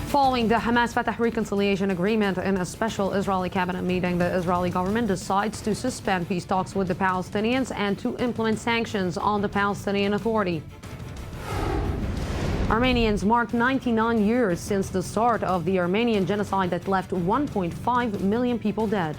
Following the Hamas-Fatah reconciliation agreement in a special Israeli cabinet meeting, the Israeli government decides to suspend peace talks with the Palestinians and to implement sanctions on the Palestinian Authority. Armenians mark 99 years since the start of the Armenian genocide that left 1.5 million people dead.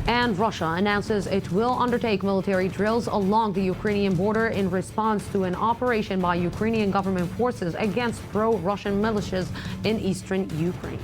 And Russia announces it will undertake military drills along the Ukrainian border in response to an operation by Ukrainian government forces against pro-Russian militias in eastern Ukraine.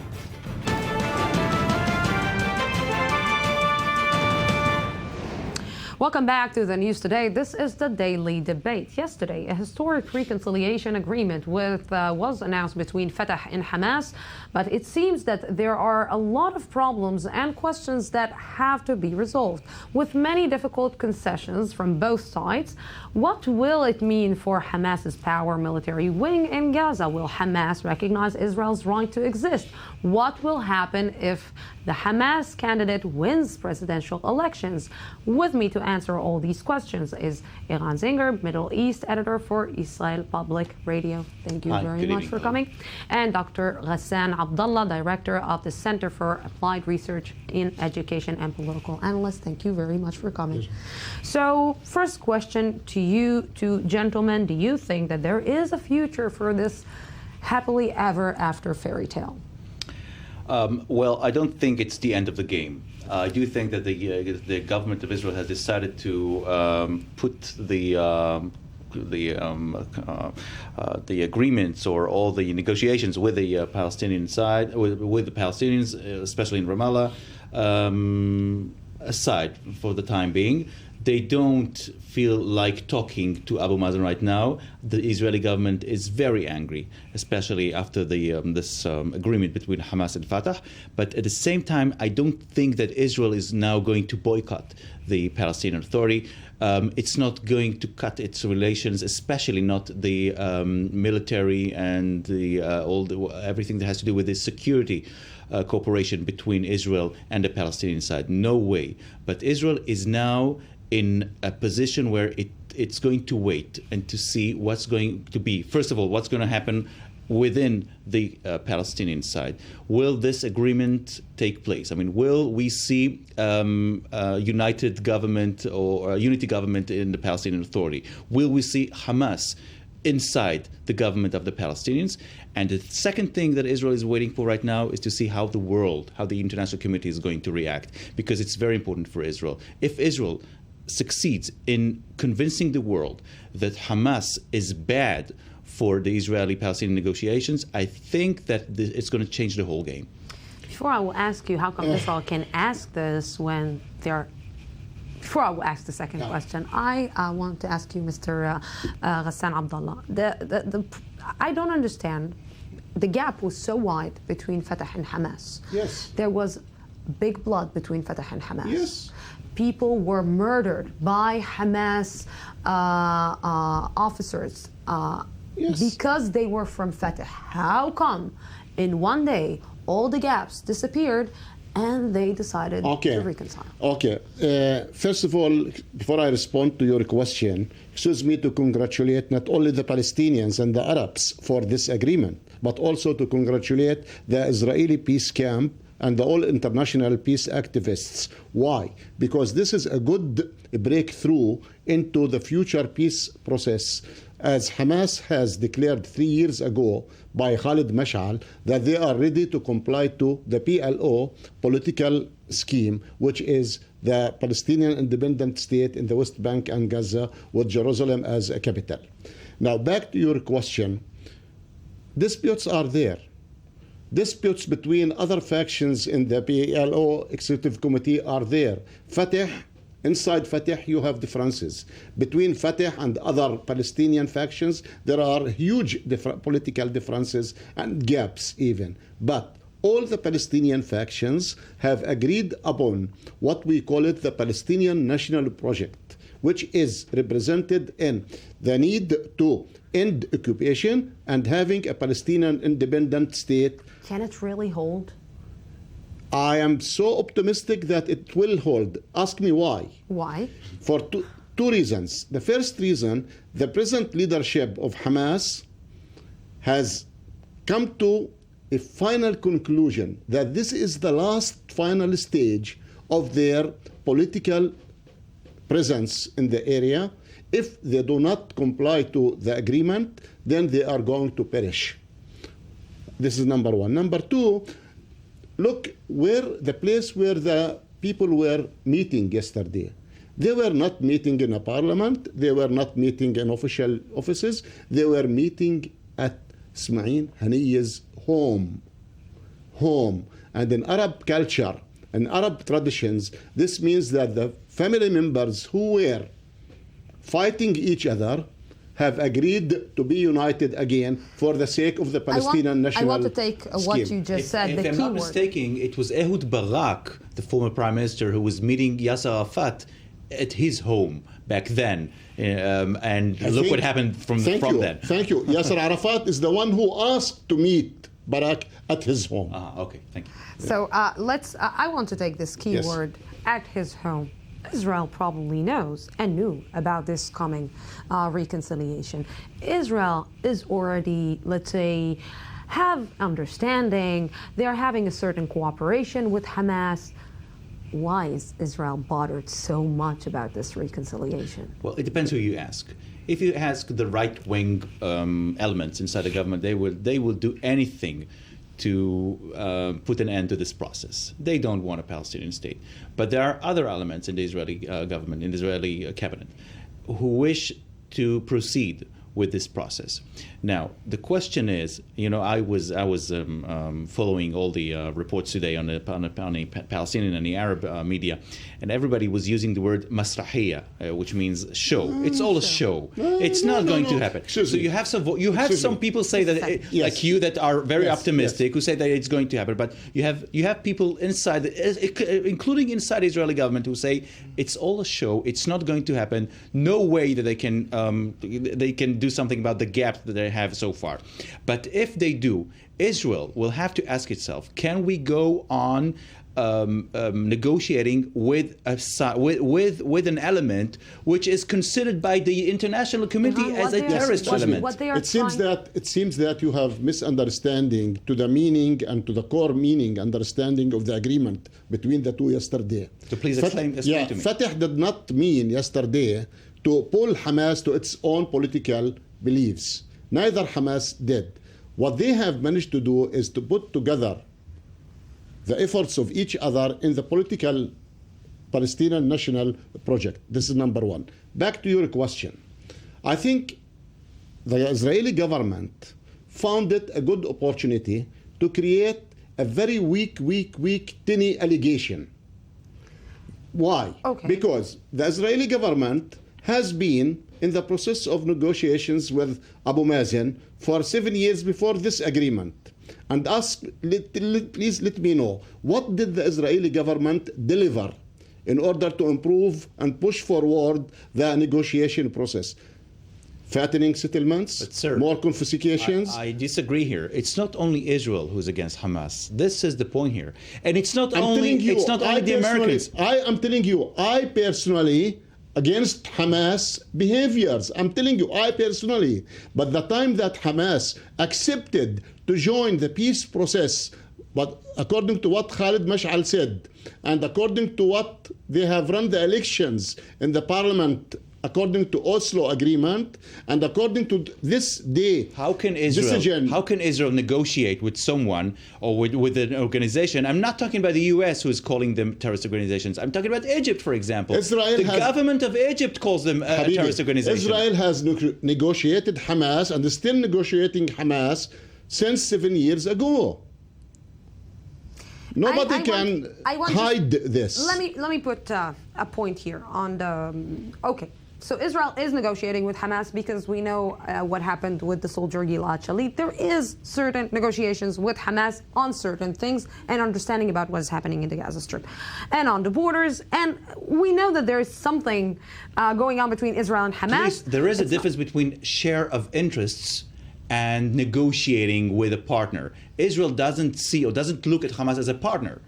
Welcome back to the news today. This is the Daily Debate. Yesterday, a historic reconciliation agreement was announced between Fatah and Hamas, but it seems that there are a lot of problems and questions that have to be resolved, with many difficult concessions from both sides. What will it mean for Hamas's power military wing in Gaza? Will Hamas recognize Israel's right to exist? What will happen if the Hamas candidate wins presidential elections? With me to answer all these questions is Eran Zinger, Middle East editor for Israel Public Radio. Thank you very much for coming. And Dr. Ghassan Abdullah, director of the Center for Applied Research in Education and political analyst. Thank you very much for coming. Yes. So, first question to you two gentlemen. Do you think that there is a future for this happily ever after fairy tale? Well, I don't think it's the end of the game. I do think that the government of Israel has decided to put the agreements or all the negotiations with the Palestinian side, with the Palestinians, especially in Ramallah, aside for the time being. They don't feel like talking to Abu Mazen right now. The Israeli government is very angry, especially after this agreement between Hamas and Fatah. But at the same time, I don't think that Israel is now going to boycott the Palestinian Authority. It's not going to cut its relations, especially not the military and everything that has to do with the security cooperation between Israel and the Palestinian side. No way. But Israel is now in a position where it's going to wait and to see what's going to be. First of all, what's going to happen within the Palestinian side. Will this agreement take place? I mean, will we see a united government or a unity government in the Palestinian Authority? Will we see Hamas inside the government of the Palestinians? And the second thing that Israel is waiting for right now is to see how the international community is going to react, because it's very important for Israel. If Israel succeeds in convincing the world that Hamas is bad for the Israeli-Palestinian negotiations, I think that it's going to change the whole game. Before I will ask you how come Israel can ask this when they're... Before I will ask the second question, I want to ask you, Mr. Ghassan Abdullah. I don't understand. The gap was so wide between Fatah and Hamas. Yes. There was big blood between Fatah and Hamas. Yes. People were murdered by Hamas officers because they were from Fatah. How come in one day all the gaps disappeared and they decided to reconcile? Okay. First of all, before I respond to your question, excuse me to congratulate not only the Palestinians and the Arabs for this agreement, but also to congratulate the Israeli peace camp and all international peace activists. Why? Because this is a good breakthrough into the future peace process, as Hamas has declared 3 years ago by Khalid Mash'al that they are ready to comply to the PLO political scheme, which is the Palestinian independent state in the West Bank and Gaza with Jerusalem as a capital. Now back to your question. Disputes are there. Disputes between other factions in the PLO Executive Committee are there. Inside Fatah, you have differences. Between Fatah and other Palestinian factions, there are huge political differences and gaps even. But all the Palestinian factions have agreed upon what we call it the Palestinian National Project, which is represented in the need to end occupation and having a Palestinian independent state. Can it really hold? I am so optimistic that it will hold. Ask me why. Why? For two reasons. The first reason, the present leadership of Hamas has come to a final conclusion that this is the last final stage of their political presence in the area. If they do not comply to the agreement, then they are going to perish. This is number one. Number two, look where the place where the people were meeting yesterday. They were not meeting in a parliament. They were not meeting in official offices. They were meeting at Ismail Haniyeh's home. And in Arab culture and Arab traditions, this means that the family members who were fighting each other have agreed to be united again for the sake of the Palestinian national I want to take what scheme. you just said, if the I'm key not word. mistaken, it was Ehud Barak, the former prime minister, who was meeting Yasser Arafat at his home back then. And look what happened from then. Thank you. Yasser Arafat is the one who asked to meet Barak at his home. Okay, thank you. So I want to take this key Yes. word, at his home. Israel probably knows and knew about this coming reconciliation. Israel is already, let's say, have understanding. They're having a certain cooperation with Hamas. Why is Israel bothered so much about this reconciliation? Well, it depends who you ask. If you ask the right-wing elements inside the government, they will do anything to put an end to this process. They don't want a Palestinian state. But there are other elements in the Israeli government, in the Israeli cabinet, who wish to proceed with this process. Now, the question is, I was following all the reports today on the Palestinian and the Arab media, and everybody was using the word masrahiyya, which means show. It's all a show. It's not going to happen. So you have some people say that, like you, that are very optimistic, who say that it's going to happen. But you have people inside, including inside the Israeli government, who say it's all a show. It's not going to happen. No way that they can do something about the gap that they have so far. But if they do, Israel will have to ask itself, can we go on negotiating with an element which is considered by the international community as a terrorist element? It seems that you have misunderstanding to the meaning and to the core meaning, understanding of the agreement between the two yesterday. So please explain to me. Fatah did not mean yesterday to pull Hamas to its own political beliefs. Neither Hamas did. What they have managed to do is to put together the efforts of each other in the political Palestinian national project. This is number one. Back to your question. I think the Israeli government found it a good opportunity to create a very weak, tiny allegation. Why? Okay. Because the Israeli government has been in the process of negotiations with Abu Mazen for 7 years before this agreement. And please let me know, what did the Israeli government deliver in order to improve and push forward the negotiation process? Fattening settlements, But sir, more confiscations. I disagree here. It's not only Israel who's against Hamas. This is the point here, and it's not only the Americans. I am telling you, I personally against Hamas behaviors. I'm telling you, I personally. But the time that Hamas accepted to join the peace process, but according to what Khalid Mash'al said, and according to what they have run the elections in the parliament, according to Oslo agreement, and according to this day How can Israel negotiate with someone or with an organization? I'm not talking about the U.S. who is calling them terrorist organizations. I'm talking about Egypt, for example. The government of Egypt calls them a terrorist organization. Israel has negotiated Hamas and is still negotiating Hamas since 7 years ago. Nobody can hide this. Let me put a point here on the. Okay. So Israel is negotiating with Hamas because we know what happened with the soldier Gilad Shalit. There is certain negotiations with Hamas on certain things and understanding about what is happening in the Gaza Strip and on the borders. And we know that there is something going on between Israel and Hamas. Please, there is a difference between share of interests and negotiating with a partner. Israel doesn't see or doesn't look at Hamas as a partner.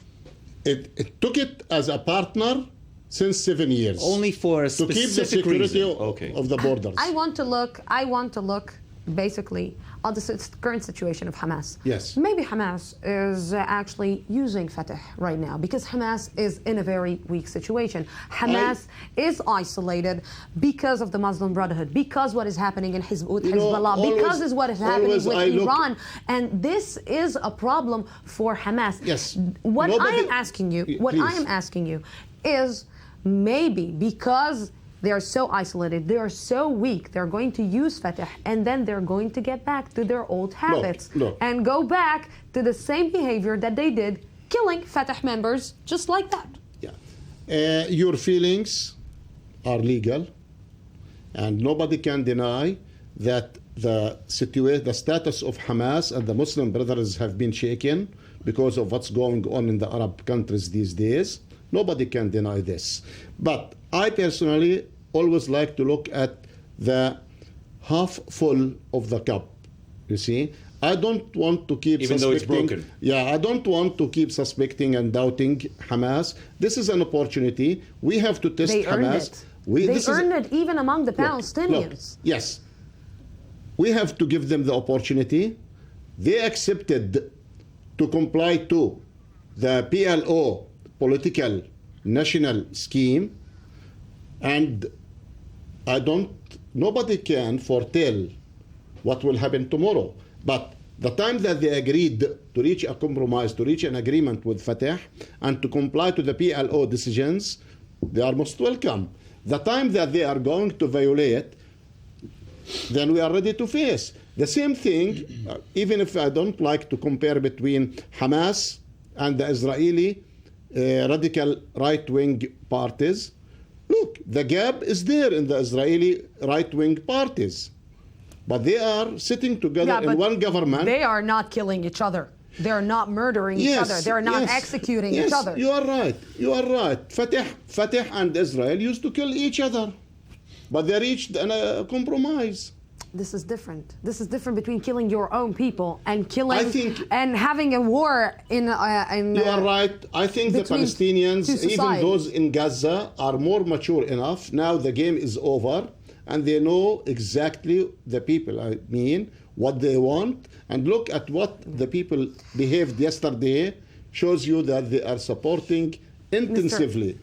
It took it as a partner since 7 years. Only for a specific to keep the security reason. of the borders. I want to look basically on the current situation of Hamas. Yes. Maybe Hamas is actually using Fatah right now because Hamas is in a very weak situation. Hamas is isolated because of the Muslim Brotherhood, because what is happening in Hezbollah, because is what is happening with Iran. And this is a problem for Hamas. Yes. What I am asking you is maybe because they are so isolated, they are so weak, they're going to use Fatah and then they're going to get back to their old habits and go back to the same behavior that they did, killing Fatah members just like that. Yeah. Your feelings are legal, and nobody can deny that the status of Hamas and the Muslim Brothers have been shaken because of what's going on in the Arab countries these days. Nobody can deny this. But I personally always like to look at the half full of the cup. You see, I don't want to keep even though it's broken. Yeah, I don't want to keep suspecting and doubting Hamas. This is an opportunity. We have to test Hamas. They earned it even among the Palestinians. Yes. We have to give them the opportunity. They accepted to comply to the PLO political national scheme, and nobody can foretell what will happen tomorrow. But the time that they agreed to reach a compromise, to reach an agreement with Fatah, and to comply to the PLO decisions, they are most welcome. The time that they are going to violate, then we are ready to face. The same thing, even if I don't like to compare between Hamas and the Israeli radical right-wing parties. Look, the gap is there in the Israeli right-wing parties. But they are sitting together in one government. They are not killing each other. They're not murdering each other. They're not executing each other. You are right. You are right. Fatah and Israel used to kill each other. But they reached a compromise. This is different. This is different between killing your own people and and having a war in. You are right. I think the Palestinians, even those in Gaza, are more mature enough. Now the game is over, and they know exactly the people. I mean, what they want. And look at what the people behaved yesterday. Shows you that they are supporting intensively.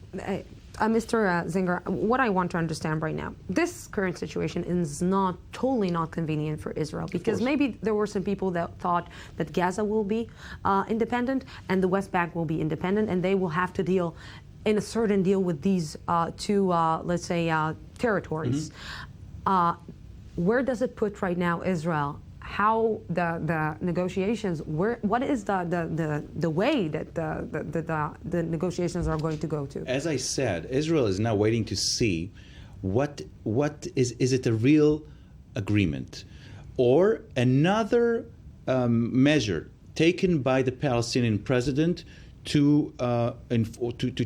Mr. Zinger, what I want to understand right now, this current situation is totally not convenient for Israel, because maybe there were some people that thought that Gaza will be independent and the West Bank will be independent, and they will have to deal in a certain deal with these two, let's say, territories. Mm-hmm. Where does it put right now Israel? How the negotiations? What is the way that the negotiations are going to go to? As I said, Israel is now waiting to see what is it a real agreement or another measure taken by the Palestinian president to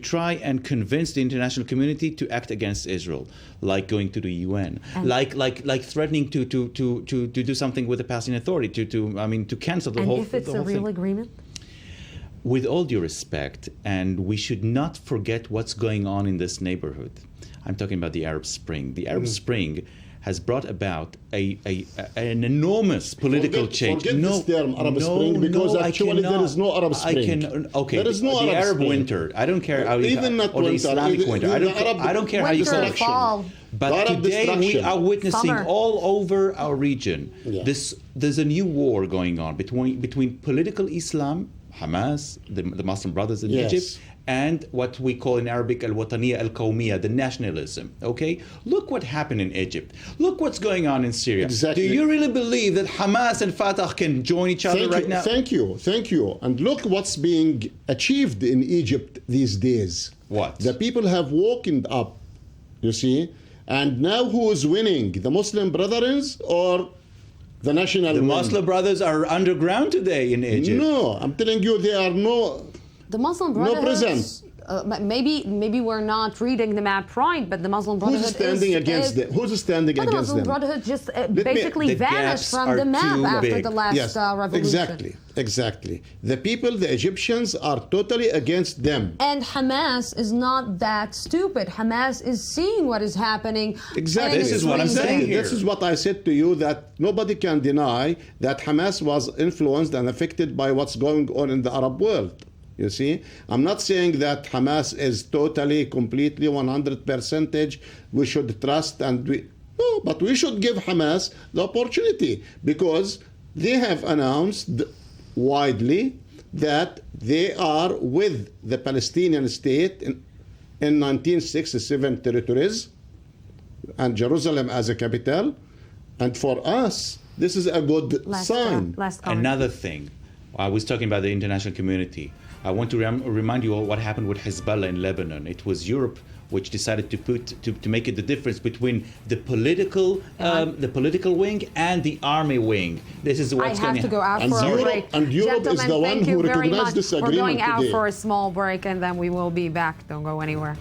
try and convince the international community to act against Israel, like going to the UN, like threatening to do something with the Palestinian Authority, to cancel the whole thing. And if it's a real agreement? With all due respect, and we should not forget what's going on in this neighborhood. I'm talking about the Arab Spring. The Arab Spring has brought about an enormous political change. Forget this term, Arab Spring, because actually there is no Arab Spring. There is no the Arab winter. I don't care how you even not or the Islamic winter. I don't care how you call it. But today we are witnessing all over our region. Yeah. There's a new war going on between political Islam, Hamas, the Muslim Brothers in Egypt, and what we call in Arabic al-Wataniya al-Qawmiya, the nationalism. Okay? Look what happened in Egypt. Look what's going on in Syria. Exactly. Do you really believe that Hamas and Fatah can join each other right now? Thank you. And look what's being achieved in Egypt these days. What? The people have woken up, you see, and now who is winning? The Muslim Brothers or the national The Muslim Brothers are underground today in Egypt. No, I'm telling you, they are no... The Muslim Brotherhood maybe we're not reading the map right, but the Muslim Brotherhood Who's standing against them? Who's standing the against Muslim them? Brotherhood just me- basically The vanished gaps from are the map too after big. the last Yes, revolution. exactly. The people, the Egyptians, are totally against them. And Hamas is not that stupid. Hamas is seeing what is happening. Exactly. and This it's is what I'm reasoning. saying here. This is what I said to you, that nobody can deny that Hamas was influenced and affected by what's going on in the Arab world. You see, I'm not saying that Hamas is totally, completely, 100% we should trust no, but we should give Hamas the opportunity, because they have announced widely that they are with the Palestinian state in 1967 territories and Jerusalem as a capital. And for us, this is a good sign. Last comment. Another thing, I was talking about the international community. I want to remind you all what happened with Hezbollah in Lebanon. It was Europe which decided to make it the difference between the political wing and the army wing. This is what's I going have to go out for a break. And Europe is Gentlemen, the one thank you who very recognized much. this We're agreement going out today. for a small break and then we will be back. Don't go anywhere.